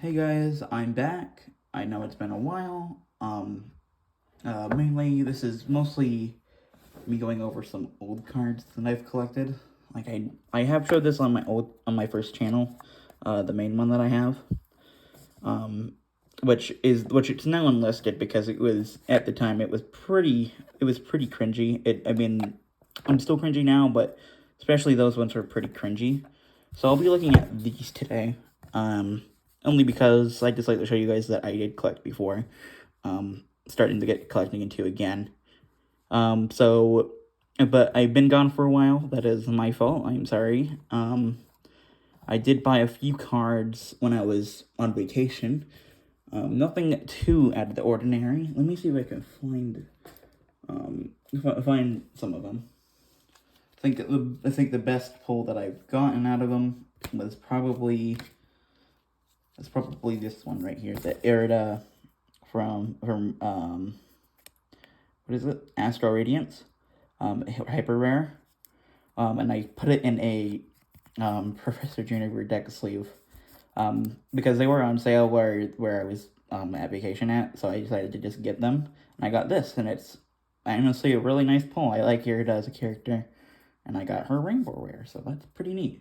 Hey guys, I'm back. I know it's been a while. Mainly this is mostly me going over some old cards that I've collected. Like I have showed this on my first channel, the main one that I have. Which it's now unlisted because it was at the time it was pretty cringy. I'm still cringy now, but especially those ones were pretty cringy. So I'll be looking at these today. Only because I just like to show you guys that I did collect before. Starting to get collecting into again. So, but I've been gone for a while. That is my fault. I'm sorry. I did buy a few cards when I was on vacation. Nothing too out of the ordinary. Let me see if I can find some of them. I think the best pull that I've gotten out of them was probably this one right here, the Irida from what is it? Astral Radiance, hyper rare. And I put it in a Professor Juniper deck sleeve. Because they were on sale where I was at vacation at, so I decided to just get them. And I got this, and it's honestly a really nice pull. I like Irida as a character, and I got her rainbow rare, so that's pretty neat.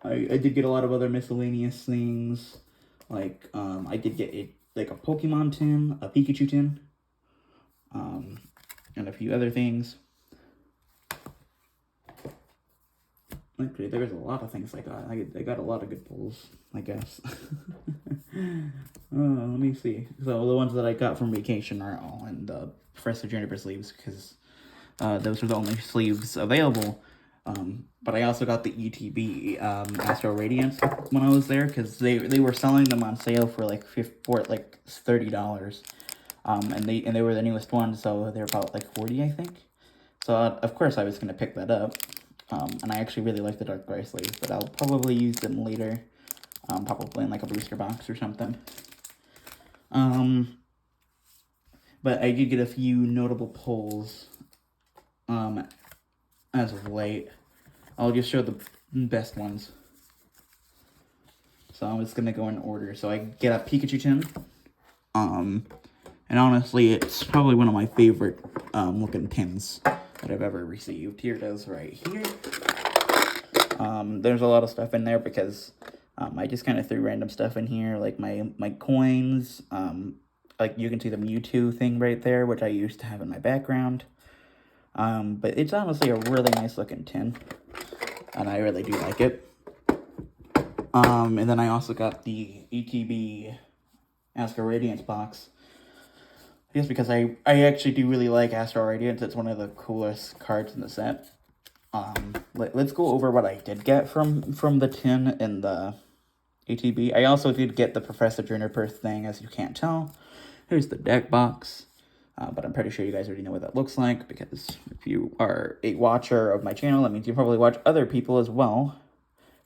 I did get a lot of other miscellaneous things, like I did get a Pokemon tin, a Pikachu tin, and a few other things. Actually, there's a lot of things I got. I got a lot of good pulls, I guess. Let me see. So the ones that I got from vacation are all in the Professor Juniper sleeves because those are the only sleeves available. But I also got the ETB Astral Radiance when I was there because they were selling them on sale for like $30. And they were the newest ones, so they're about like 40, I think. So of course I was gonna pick that up. And I actually really like the Dark Gray sleeves, but I'll probably use them later. Probably in like a booster box or something. But I did get a few notable pulls as of late. I'll just show the best ones. So I'm just gonna go in order. So I get a Pikachu tin. And honestly, it's probably one of my favorite looking tins that I've ever received. Here it is right here. There's a lot of stuff in there because I just kind of threw random stuff in here, like my coins. Like you can see the Mewtwo thing right there, which I used to have in my background. But it's honestly a really nice looking tin, and I really do like it. And then I also got the ETB Astral Radiance box. Just because I actually do really like Astral Radiance. It's one of the coolest cards in the set. Let's go over what I did get from the tin and the ATB. I also did get the Professor Juniper thing, as you can't tell. Here's the deck box. But I'm pretty sure you guys already know what that looks like, because if you are a watcher of my channel, that means you probably watch other people as well.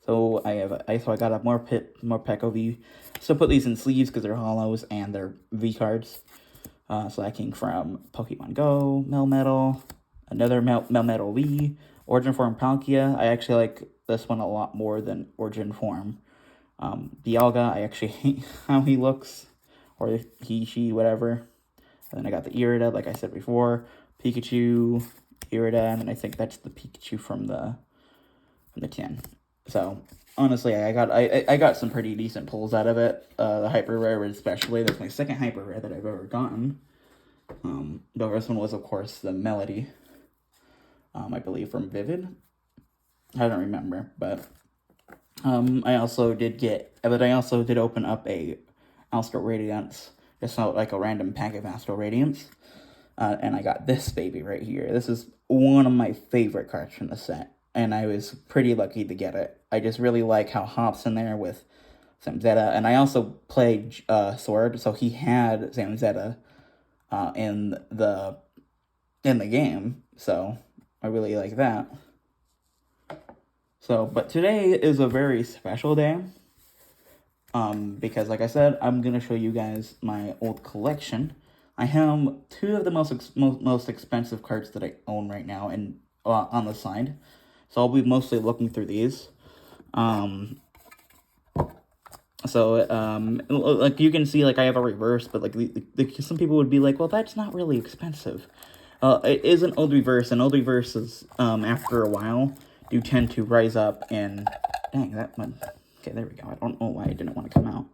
So I got a more Peko V. So put these in sleeves because they're hollows and they're V cards. So that came from Pokemon Go, Melmetal, another Melmetal V, Origin Form Palkia. I actually like this one a lot more than Origin Form. Dialga, I actually hate how he looks, or he, she, whatever. And then I got the Irida, like I said before, Pikachu, Irida, and then I think that's the Pikachu from the tin. So honestly, I got some pretty decent pulls out of it. The hyper rare especially. That's my second hyper rare that I've ever gotten. The first one was of course the Melody. I believe from Vivid. I don't remember, but I also did open up a Astral Radiance. Just not like a random pack of Astral Radiance. And I got this baby right here. This is one of my favorite cards from the set, and I was pretty lucky to get it. I just really like how Hop's in there with Zamazenta, and I also played Sword, so he had Zamazenta in the game, so I really like that. So, but today is a very special day, because like I said, I'm gonna show you guys my old collection. I have two of the most expensive cards that I own right now, and on the side. So I'll be mostly looking through these. So, like you can see, like I have a reverse, but like some people would be like, well, that's not really expensive. It is an old reverse, and old reverses, after a while, do tend to rise up and, dang, that one, okay, there we go. I don't know why I didn't want to come out.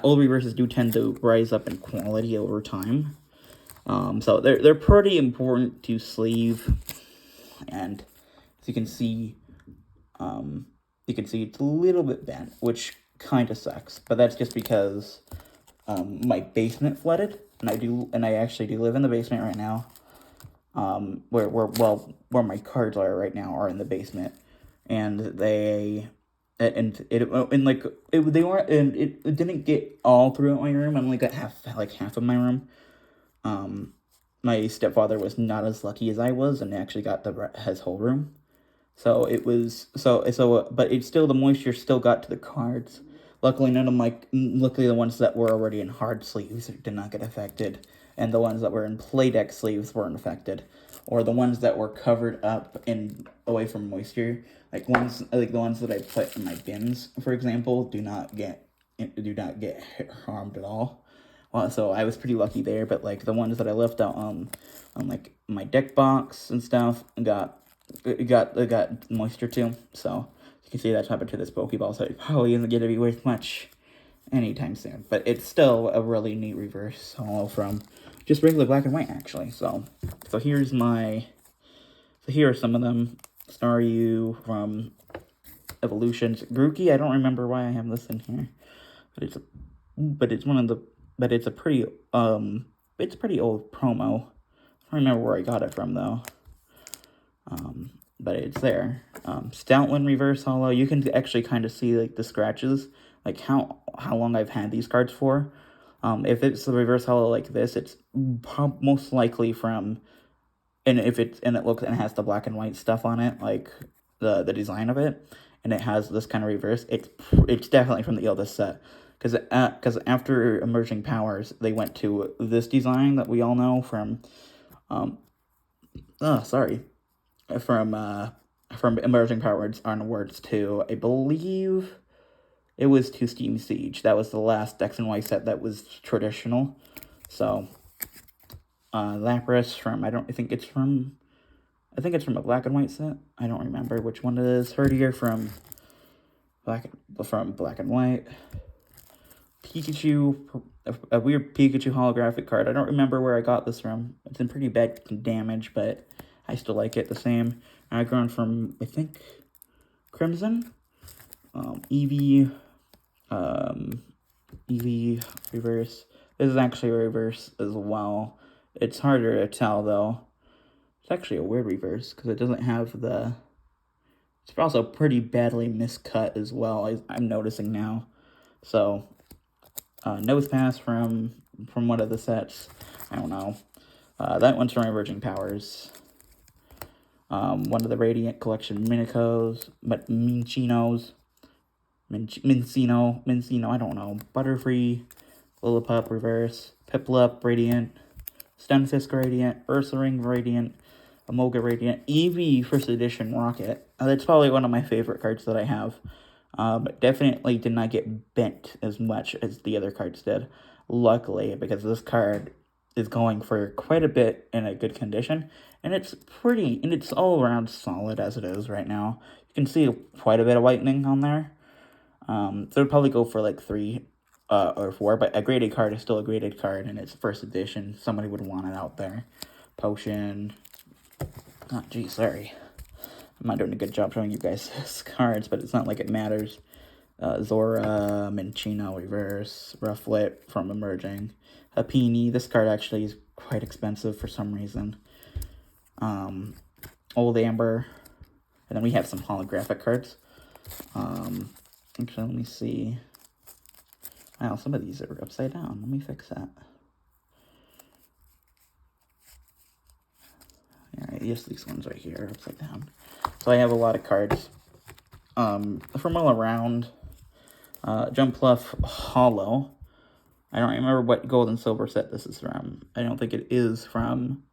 Old reverses do tend to rise up in quality over time. So they're pretty important to sleeve, and as you can see, it's a little bit bent, which kind of sucks. But that's just because my basement flooded, and I actually do live in the basement right now. Where my cards are right now are in the basement, and they they weren't, and it didn't get all throughout my room. I only got half of my room. My stepfather was not as lucky as I was, and actually got his whole room. So it was but it's still, the moisture still got to the cards. Luckily, luckily the ones that were already in hard sleeves did not get affected, and the ones that were in playdeck sleeves weren't affected, or the ones that were covered up and away from moisture, like the ones that I put in my bins, for example, do not get harmed at all. Well, so I was pretty lucky there, but like the ones that I left out on like my deck box and stuff got moisture too. So you can see that's happened to this Pokeball, so it probably isn't going to be worth much anytime soon. But it's still a really neat reverse holo from just regular black and white, actually. So here are some of them. Staryu from Evolutions. Grookey, I don't remember why I have this in here, but it's a pretty old promo. I don't remember where I got it from though. But it's there. Stoutland reverse holo. You can actually kind of see like the scratches, like how long I've had these cards for. If it's the reverse holo like this, it's most likely from, and it has the black and white stuff on it, like the design of it, and it has this kind of reverse. It's definitely from the oldest set, because after Emerging Powers, they went to this design that we all know from, from Emerging Powers onwards to, I believe it was to Steam Siege. That was the last X and Y set that was traditional. So Lapras I think it's from a black and white set. I don't remember which one it is. Herdier from black and white. Pikachu, a weird Pikachu holographic card. I don't remember where I got this from. It's in pretty bad damage, but I still like it the same. I grown from, I think, Crimson, Eevee, Eevee reverse. This is actually a reverse as well. It's harder to tell though. It's actually a weird reverse because it doesn't have the. It's also pretty badly miscut as well. I'm noticing now. So, Nosepass from one of the sets. I don't know. That one's from Emerging Powers. One of the Radiant Collection Minicos, but Mincino, I don't know. Butterfree, Lillipup Reverse, Piplup Radiant, Stunfisk Radiant, Ursaring Radiant, Amoga Radiant, Eevee First Edition Rocket. That's probably one of my favorite cards that I have. But definitely did not get bent as much as the other cards did. Luckily, because this card is going for quite a bit in a good condition, and it's all around solid as it is right now. You can see quite a bit of whitening on there. So it'd probably go for like 3 or 4, but a graded card is still a graded card, and it's first edition. Somebody would want it out there. Potion. Oh, geez, sorry. I'm not doing a good job showing you guys his cards, but it's not like it matters. Zora, Minccino Reverse, Rufflet from Emerging, Happiny. This card actually is quite expensive for some reason. Old Amber, and then we have some holographic cards. Actually, let me see. Wow, some of these are upside down. Let me fix that. Alright, yes, these ones right here are upside down. So I have a lot of cards from all around. Jumpluff Holo. I don't remember what gold and silver set this is from. I don't think it is from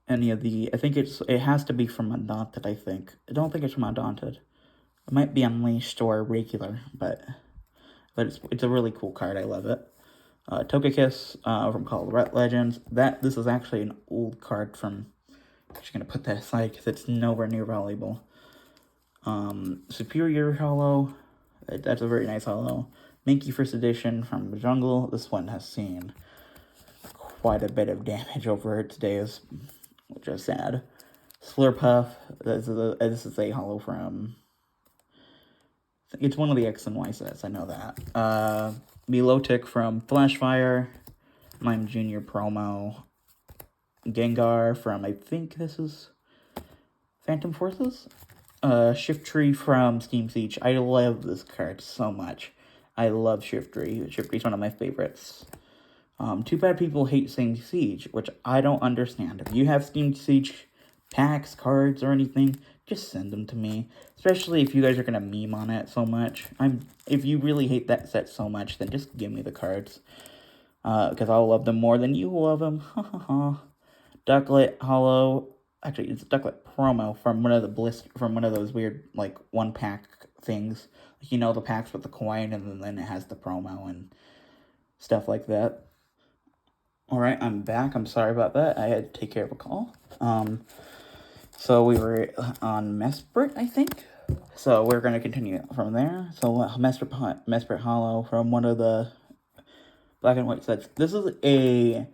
any of the. I think it has to be from Undaunted, I think. I don't think it's from Undaunted. It might be Unleashed or regular, but but it's a really cool card. I love it. Togekiss from Call of Legends. This is actually an old card from. I'm just gonna put that aside because it's nowhere near valuable. Superior Hollow. That's a very nice hollow. Mankey First Edition from the Jungle. This one has seen quite a bit of damage over its days, which is sad. Slurpuff. This is a hollow from. It's one of the X and Y sets. I know that. Milotic from Flashfire. Mime Jr. promo. Gengar from, I think this is Phantom Forces? Shiftry from Steam Siege. I love this card so much. I love Shiftry. Shiftry's one of my favorites. Too bad people hate Steam Siege, which I don't understand. If you have Steam Siege packs, cards, or anything, just send them to me. Especially if you guys are gonna meme on it so much. If you really hate that set so much, then just give me the cards. Because I'll love them more than you love them. Ha ha ha. Ducklet Hollow. Actually, it's Ducklet promo from one of those weird, like, one-pack things. Like, you know, the packs with the coin, and then it has the promo and stuff like that. Alright, I'm back. I'm sorry about that. I had to take care of a call. So we were on Mesprit, I think. So we're going to continue from there. So Mesprit Hollow from one of the black and white sets. This is a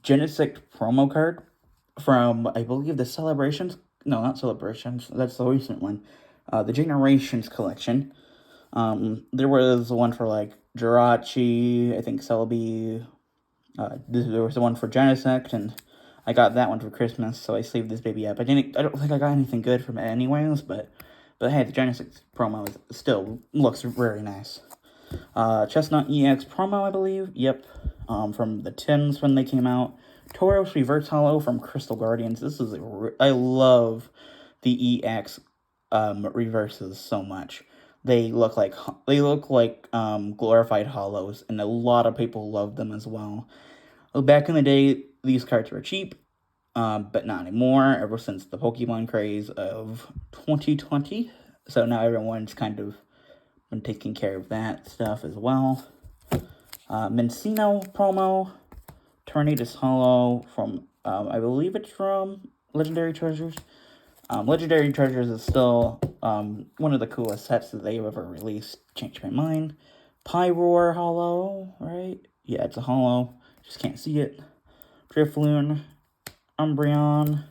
Genesect promo card from, I believe, the Celebrations. No, not Celebrations. That's the recent one. The Generations collection. There was one for, like, Jirachi, I think Celebi. There was one for Genesect, and I got that one for Christmas, so I saved this baby up. I don't think I got anything good from it anyways, but hey, the Genesect promo still looks very nice. Chestnut EX promo, I believe. Yep. From the tins when they came out. Tauros Reverse Hollow from Crystal Guardians. This is I love the EX reverses so much. They look like glorified hollows, and a lot of people love them as well. Back in the day, these cards were cheap, but not anymore. Ever since the Pokemon craze of 2020, so now everyone's kind of been taking care of that stuff as well. Mencino promo, Tornadus Hollow from, I believe it's from Legendary Treasures. Legendary Treasures is still one of the coolest sets that they've ever released. Changed my mind. Pyroar Hollow, right? Yeah, it's a hollow. Just can't see it. Drifloon, Umbreon,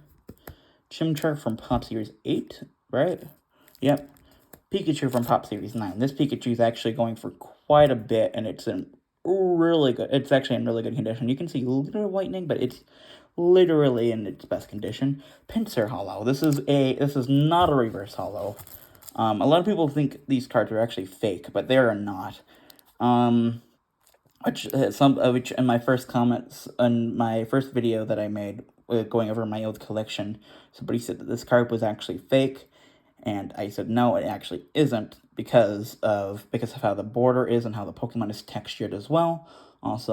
Chimchar from Pop Series 8, right? Yep. Pikachu from Pop Series 9. This Pikachu is actually going for quite a bit, and it's in really good. It's actually in really good condition. You can see a little whitening, but it's literally in its best condition. Pinsir Hollow. This is not a reverse hollow. A lot of people think these cards are actually fake, but they are not. Which in my first comments on my first video that I made going over my old collection, somebody said that this card was actually fake, and I said no, it actually isn't because of how the border is and how the Pokemon is textured as well. It's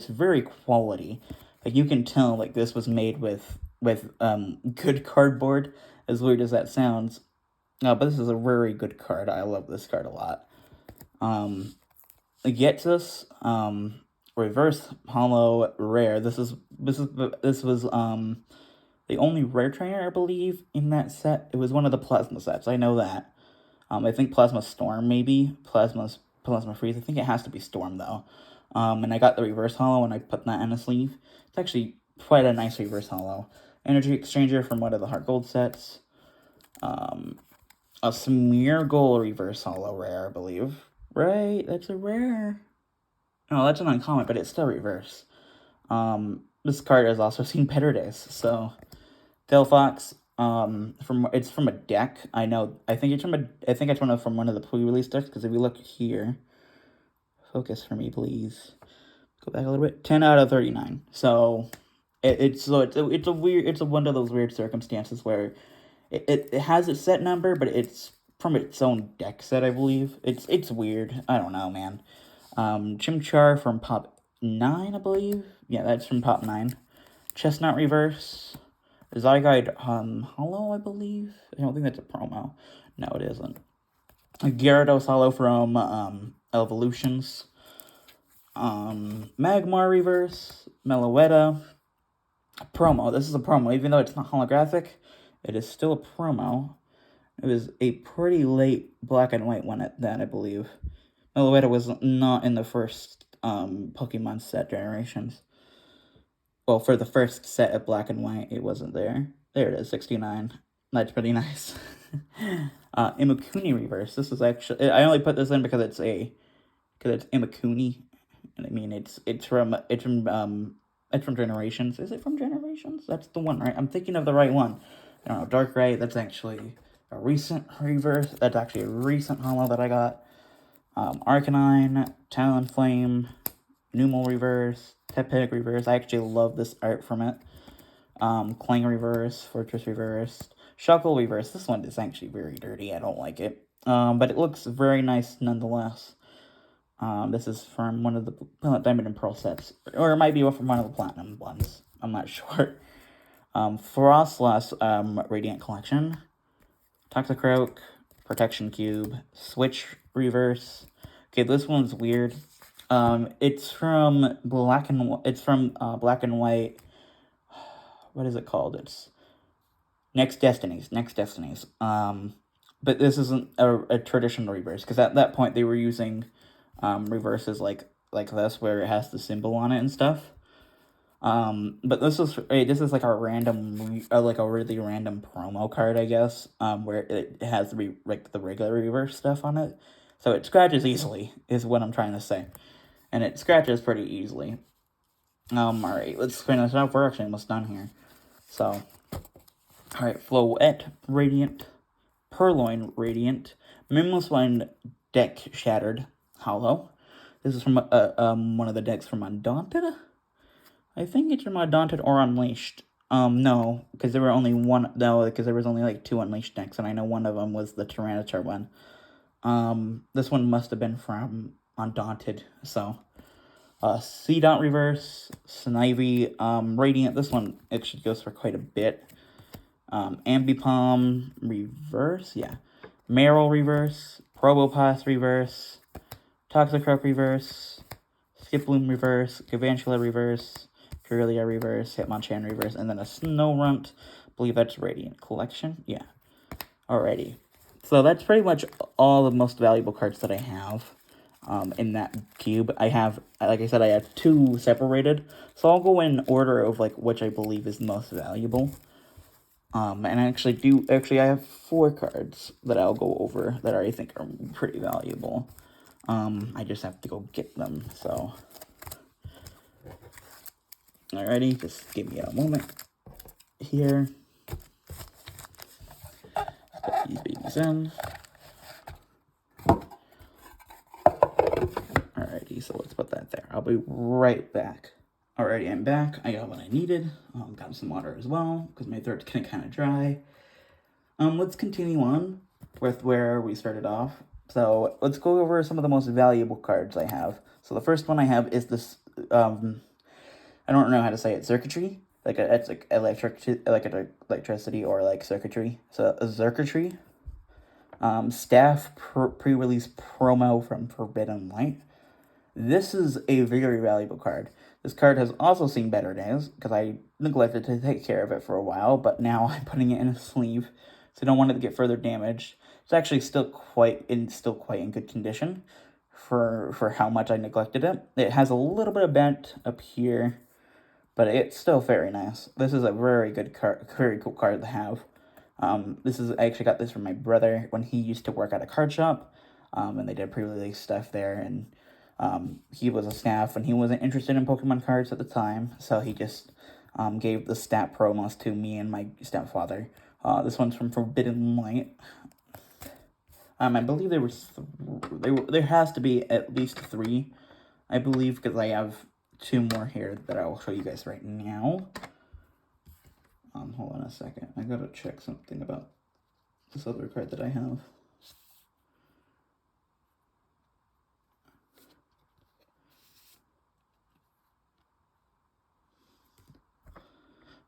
very quality. Like, you can tell, like, this was made with good cardboard, as weird as that sounds. No, but this is a very good card. I love this card a lot. Ghetsis, Reverse Hollow Rare. This was the only rare trainer, I believe, in that set. It was one of the Plasma sets. I know that. I think Plasma Storm, maybe. Plasma Freeze. I think it has to be Storm, though. And I got the Reverse Hollow, and I put that in a sleeve. It's actually quite a nice Reverse Hollow. Energy Exchanger from one of the Heart Gold sets. A Smeargle Reverse Hollow Rare, I believe. Right? That's a rare. No, that's an uncommon, but it's still reverse. This card has also seen better days, so... Delphox, it's from a deck. I think it's from one of the pre-release decks, because if you look here, focus for me, please. Go back a little bit. 10 out of 39. So it's one of those weird circumstances where it has a set number, but it's from its own deck set, I believe. It's weird. I don't know, man. Chimchar from Pop 9, I believe. Yeah, that's from Pop 9. Chestnut Reverse. Zyguide Hollow, I believe. I don't think that's a promo. No, it isn't. Gyarados Hollow from Evolutions. Magmar Reverse, Meloetta. Promo. This is a promo. Even though it's not holographic, it is still a promo. It was a pretty late black and white one at that, I believe. Meloetta was not in the first Pokemon set generations. Well, for the first set of black and white, it wasn't there. There it is, 69. That's pretty nice. Imakuni Reverse. This is actually... I only put this in because it's Imakuni. And I mean, it's from Generations. Is it from Generations? That's the one, right? I'm thinking of the right one. I don't know, Darkrai, that's actually a recent reverse. That's actually a recent holo that I got. Arcanine, Talonflame, Numel Reverse, Tepig Reverse. I actually love this art from it. Clang Reverse, Fortress Reverse, Shuckle Reverse. This one is actually very dirty. I don't like it. But it looks very nice nonetheless. This is from one of the Diamond and Pearl sets. Or it might be from one of the Platinum ones. I'm not sure. Frostlass Radiant Collection. Toxicroak, Protection Cube, Switch Reverse. Okay, this one's weird. It's from Black and White. What is it called? It's Next Destinies. But this isn't a traditional reverse, because at that point they were using reverses like this, where it has the symbol on it and stuff. But this is like a random, like a really random promo card, I guess, where it has the regular reverse stuff on it. So it scratches easily, is what I'm trying to say. And it scratches pretty easily. Alright, let's finish up. We're actually almost done here. So, alright, Floette Radiant, Purloin Radiant, Mimoswine Deck Shattered Hollow. This is from one of the decks from Undaunted. I think it's from Undaunted or Unleashed. No, because there were only one. No, because there was only like 2 Unleashed decks, and I know one of them was the Tyranitar one. This one must have been from Undaunted. So, C-Dot Reverse, Snivy, Radiant. This one actually goes for quite a bit. Ambipom Reverse, yeah. Marill Reverse, Probopass Reverse, Toxicroak Reverse, Skiploom Reverse, Galvantula Reverse, Kirlia Reverse, Hitmonchan Reverse, and then a Snorunt. I believe that's Radiant Collection. Yeah. Alrighty. So that's pretty much all the most valuable cards that I have in that cube. I have, like I said, I have 2 separated. So I'll go in order of like which I believe is the most valuable. And I have 4 cards that I'll go over that I think are pretty valuable. I just have to go get them, so. Alrighty, just give me a moment here. Put these babies in. Alrighty, so let's put that there. I'll be right back. Alrighty, I'm back. I got what I needed. Got some water as well, because my throat's getting kind of dry. Let's continue on with where we started off. So, let's go over some of the most valuable cards I have. So, the first one I have is this, I don't know how to say it, circuitry. It's like electricity or like circuitry. So, a circuitry. Staff pre-release promo from Forbidden Light. This is a very valuable card. This card has also seen better days, because I neglected to take care of it for a while, but now I'm putting it in a sleeve, so I don't want it to get further damaged. It's actually still quite in good condition for how much I neglected it. It has a little bit of bent up here, but it's still very nice. This is a very good card, very cool card to have. I actually got this from my brother when he used to work at a card shop, and they did pre-release stuff there, and he was a staff and he wasn't interested in Pokemon cards at the time, so he just gave the stat promos to me and my stepfather. This one's from Forbidden Light. I believe there has to be at least 3, I believe, because I have 2 more here that I will show you guys right now. Hold on a second. I gotta check something about this other card that I have.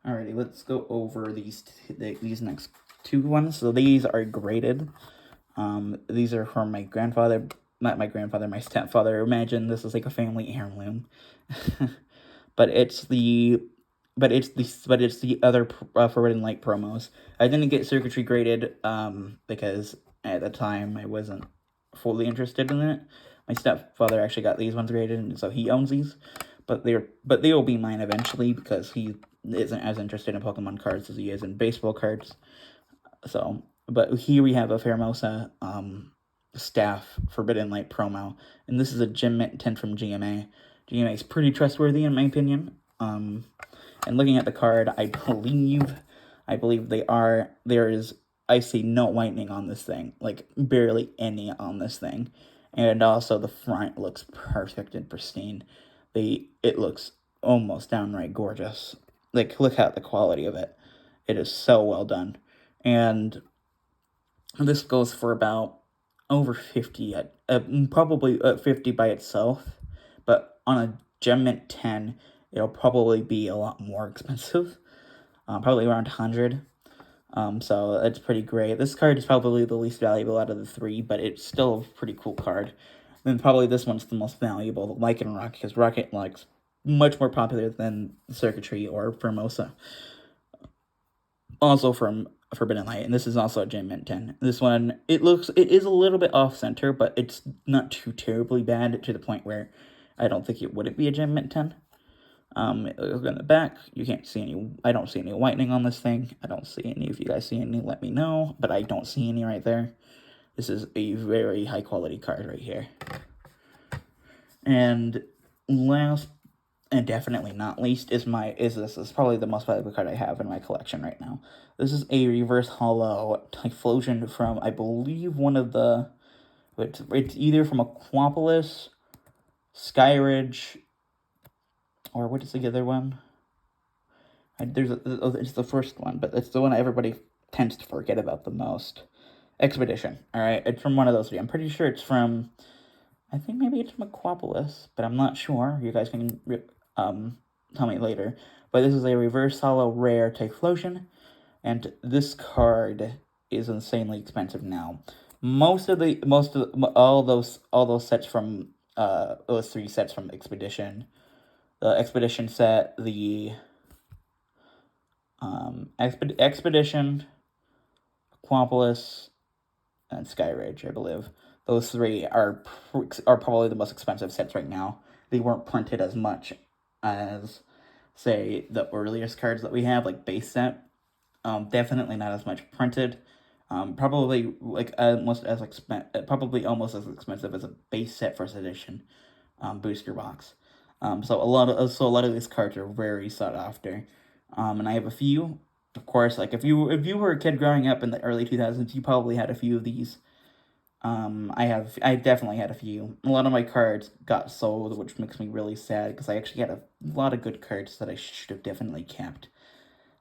Alrighty, let's go over these next 2 ones. So these are graded. These are from my grandfather, not my grandfather, my stepfather. Imagine this is like a family heirloom. but it's the but it's the other Forbidden Light promos. I didn't get circuitry graded because at the time I wasn't fully interested in it. My stepfather actually got these ones graded, and so he owns these. But they will be mine eventually because he isn't as interested in Pokemon cards as he is in baseball cards. So, but here we have a Pheromosa staff Forbidden Light promo, and this is a Gem Mint 10 from GMA. GMA is pretty trustworthy in my opinion. And looking at the card, I believe I see no whitening on this thing, like barely any on this thing. And also the front looks perfect and pristine. It looks almost downright gorgeous. Like, look at the quality of it. It is so well done. And this goes for about over 50 probably 50 by itself, but on a Gem Mint 10, it'll probably be a lot more expensive, probably around 100. So it's pretty great. This card is probably the least valuable out of the three, but it's still a pretty cool card. Then probably this one's the most valuable, the Lycanroc, because Rocket Like's much more popular than Circuitry or Formosa. Also from Forbidden Light, and this is also a Gem Mint 10. This one, it is a little bit off-center, but it's not too terribly bad to the point where I don't think it wouldn't be a Gem Mint 10. In the back, you can't see any, I don't see any whitening on this thing. I don't see any. If you guys see any, let me know, but I don't see any right there. This is a very high-quality card right here. And last, and definitely not least, this is probably the most valuable card I have in my collection right now. This is a reverse holo Typhlosion from, I believe, one of the, it's either from Aquapolis, Skyridge, or what is the other one? It's the first one, but it's the one everybody tends to forget about the most. Expedition, alright? It's from one of those three. I'm pretty sure it's from, I think maybe it's from Aquapolis, but I'm not sure. You guys can tell me later. But this is a reverse holo rare Typhlosion, and this card is insanely expensive now. All those sets from those three sets from Expedition, the Expedition set, the Expedition, Aquapolis, and Skyridge, I believe. Those three are probably the most expensive sets right now. They weren't printed as much as, say, the earliest cards that we have, like base set. Definitely not as much printed. Probably like probably almost as expensive as a base set first edition booster box. So a lot of these cards are very sought after. And I have a few. Of course, like if you were a kid growing up in the early 2000s, you probably had a few of these. I definitely had a few. A lot of my cards got sold, which makes me really sad because I actually had a lot of good cards that I should have definitely kept.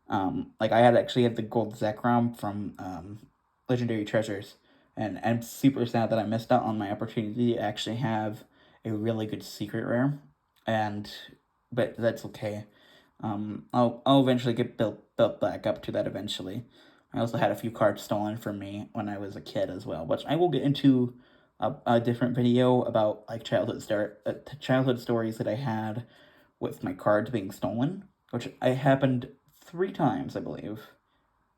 Like I actually had the gold Zekrom from Legendary Treasures, and I'm super sad that I missed out on my opportunity to actually have a really good secret rare, but that's okay. I'll eventually get built back up to that eventually. I also had a few cards stolen from me when I was a kid as well, which I will get into a different video about like childhood stories that I had with my cards being stolen, which happened 3 times, I believe.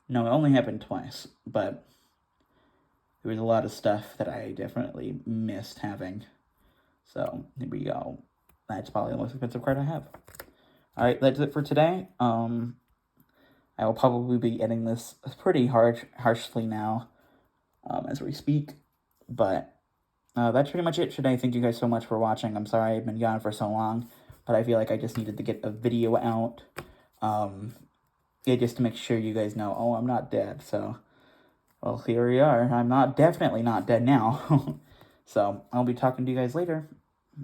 No, it only happened twice, but there was a lot of stuff that I definitely missed having. So, here we go. That's probably the most expensive card I have. Alright, that's it for today. I will probably be editing this pretty harshly now, as we speak. But that's pretty much it today. Thank you guys so much for watching. I'm sorry I've been gone for so long, but I feel like I just needed to get a video out. Just to make sure you guys know, oh, I'm not dead. So, well, here we are. I'm definitely not dead now. So, I'll be talking to you guys later,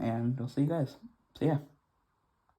and we'll see you guys. See ya.